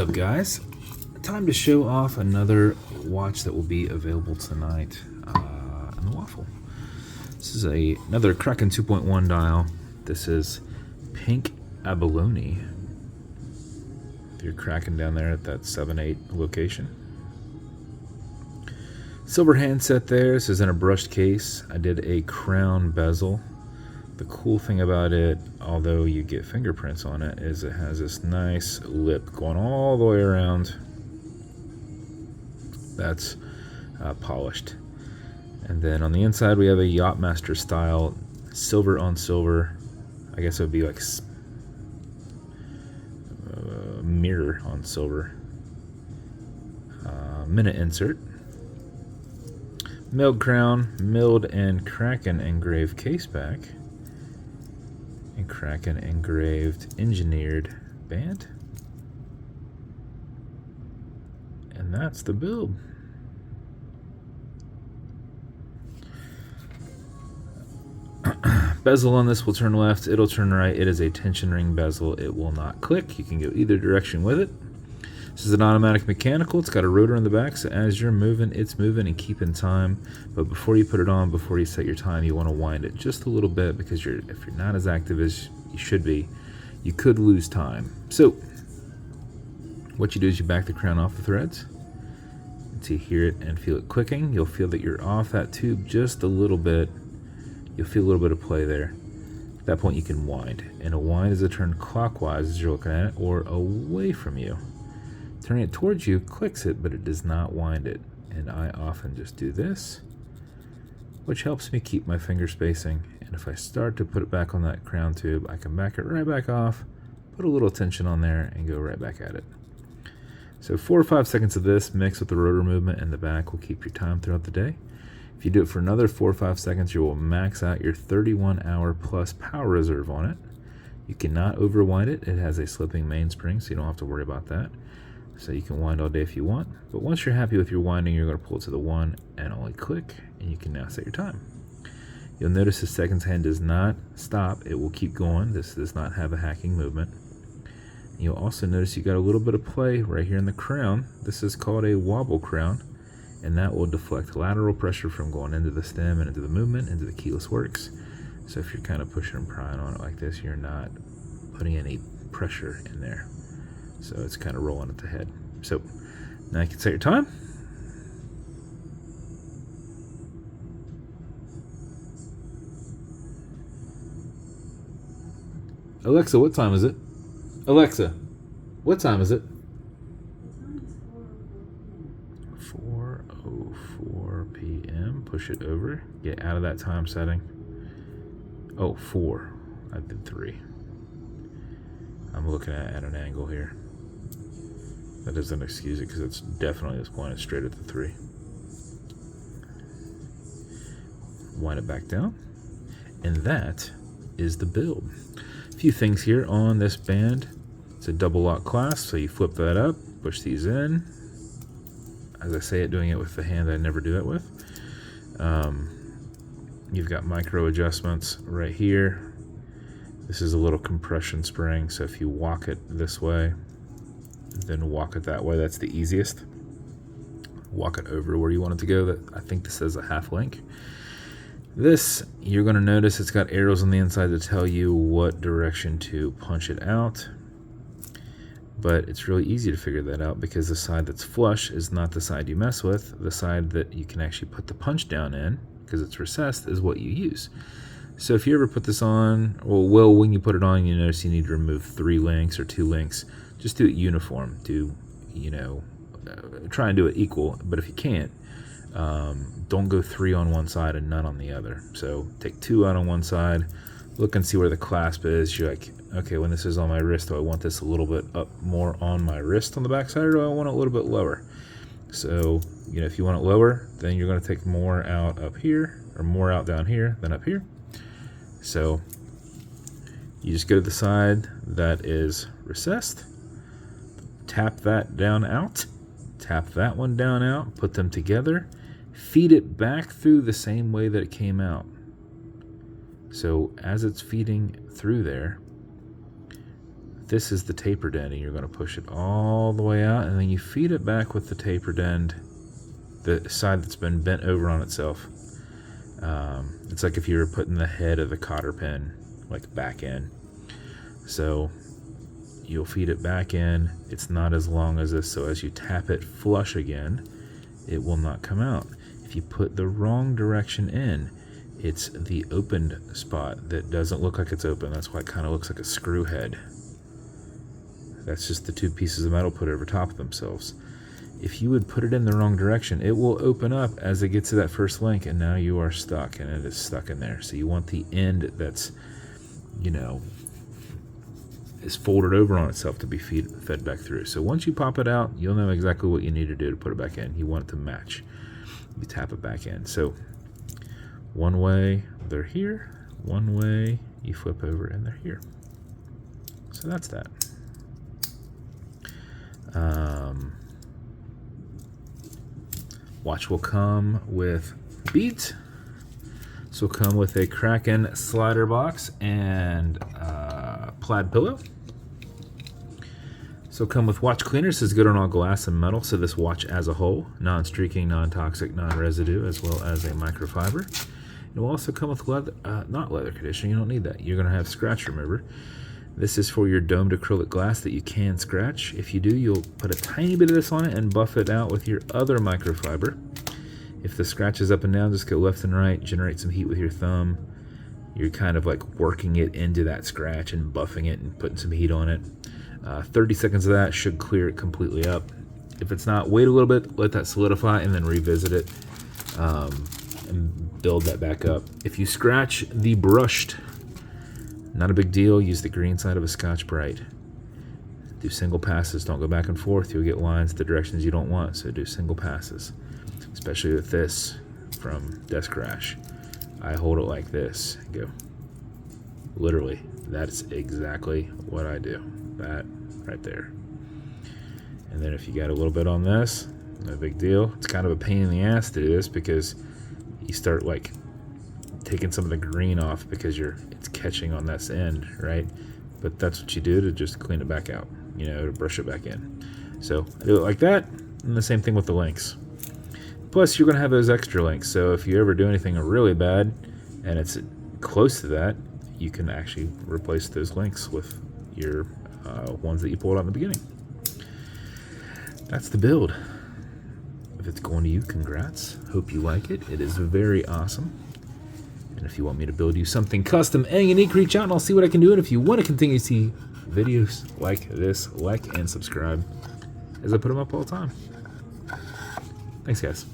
up, guys? Time to show off another watch that will be available tonight in the waffle. This is another Kraken 2.1 dial. This is pink abalone. If you're cracking down there at that 7-8 location. Silver handset there. This is in a brushed case. I did a crown bezel. The cool thing about it, although you get fingerprints on it, is it has this nice lip going all the way around. That's polished. And then on the inside we have a yachtmaster style silver on silver. I guess it would be like mirror on silver. Minute insert. Milled crown, milled and Kraken engraved caseback. And Kraken engraved engineered band. And that's the build. Bezel on this will turn left, it'll turn right. It is a tension ring bezel. It will not click. You can go either direction with it. This is an automatic mechanical. It's got a rotor in the back, so as you're moving, it's moving and keeping time. But before you put it on, before you set your time, you want to wind it just a little bit, because if you're not as active as you should be, you could lose time. So what you do is you back the crown off the threads until you hear it and feel it clicking. You'll feel that you're off that tube just a little bit. You'll feel a little bit of play there. At that point you can wind, and a wind is a turn clockwise as you're looking at it, or away from you. Turning it towards you clicks it, but it does not wind it. And I often just do this, which helps me keep my finger spacing. And if I start to put it back on that crown tube, I can back it right back off, put a little tension on there, and go right back at it. So 4 or 5 seconds of this mixed with the rotor movement in the back will keep your time throughout the day. If you do it for another 4 or 5 seconds, you will max out your 31-hour plus power reserve on it. You cannot overwind it. It has a slipping mainspring, so you don't have to worry about that. So you can wind all day if you want. But once you're happy with your winding, you're going to pull it to the 1 and only click, and you can now set your time. You'll notice the seconds hand does not stop. It will keep going. This does not have a hacking movement. You'll also notice you got a little bit of play right here in the crown. This is called a wobble crown, and that will deflect lateral pressure from going into the stem and into the movement, into the keyless works. So if you're kind of pushing and prying on it like this, you're not putting any pressure in there. So it's kind of rolling at the head. So now you can set your time. Alexa, what time is it? Alexa, what time is it? 4:04 p.m. Push it over. Get out of that time setting. Oh, 4. I did 3. I'm looking at an angle here. That doesn't excuse it, because it's definitely just pointed straight at the 3. Wind it back down. And that is the build. A few things here on this band. It's a double lock clasp, so you flip that up, push these in. As I say it, doing it with the hand I never do it with. You've got micro adjustments right here. This is a little compression spring, so if you walk it this way, then walk it that way, that's the easiest. Walk it over where you want it to go. I think this is a half link. This, you're going to notice it's got arrows on the inside to tell you what direction to punch it out. But it's really easy to figure that out, because the side that's flush is not the side you mess with. The side that you can actually put the punch down in, because it's recessed, is what you use. So if you ever put this on, well, when you put it on, you notice you need to remove 3 links or 2 links. Just do it uniform. Try and do it equal. But if you can't, don't go 3 on one side and none on the other. So take 2 out on one side. Look and see where the clasp is. You're like, okay, when this is on my wrist, do I want this a little bit up more on my wrist on the back side, or do I want it a little bit lower? So, if you want it lower, then you're going to take more out up here, or more out down here than up here. So you just go to the side that is recessed, tap that down out, tap that one down out, put them together, feed it back through the same way that it came out. So as it's feeding through there, this is the tapered end, and you're going to push it all the way out, and then you feed it back with the tapered end, the side that's been bent over on itself. It's like if you were putting the head of the cotter pin like back in. So you'll feed it back in. It's not as long as this, so as you tap it flush again, it will not come out. If you put the wrong direction in, it's the opened spot that doesn't look like it's open. That's why it kind of looks like a screw head. That's just the two pieces of metal put over top of themselves. If you would put it in the wrong direction, it will open up as it gets to that first link, and now you are stuck, and it is stuck in there. So you want the end that's, you know, is folded over on itself to be fed back through. So once you pop it out, you'll know exactly what you need to do to put it back in. You want it to match. You tap it back in. So one way, they're here. One way, you flip over, and they're here. So that's that. Watch will come with beads. This will come with a Kraken slider box and plaid pillow. So come with watch cleaners. This is good on all glass and metal, so this watch as a whole, non-streaking, non-toxic, non-residue, as well as a microfiber. It will also come with leather, not leather conditioning. You don't need that. You're going to have scratch remover. This is for your domed acrylic glass that you can scratch. If you do, you'll put a tiny bit of this on it and buff it out with your other microfiber. If the scratch is up and down, just go left and right, generate some heat with your thumb. You're kind of like working it into that scratch and buffing it and putting some heat on it. 30 seconds of that should clear it completely up. If it's not, wait a little bit, let that solidify, and then revisit it and build that back up. If you scratch the brushed, not a big deal. Use the green side of a Scotch-Brite. Do single passes. Don't go back and forth. You'll get lines the directions you don't want, so do single passes. Especially with this from Desk Crash. I hold it like this and go. Literally, that's exactly what I do. That right there. And then if you got a little bit on this, no big deal. It's kind of a pain in the ass to do this because you start like taking some of the green off because it's catching on this end, right? But that's what you do to just clean it back out, you know, to brush it back in. So I do it like that, and the same thing with the links. Plus, you're going to have those extra links, so if you ever do anything really bad and it's close to that, you can actually replace those links with your ones that you pulled out in the beginning. That's the build. If it's going to you, congrats. Hope you like it. It is very awesome. And if you want me to build you something custom and unique, reach out and I'll see what I can do. And if you want to continue to see videos like this, like and subscribe as I put them up all the time. Thanks, guys.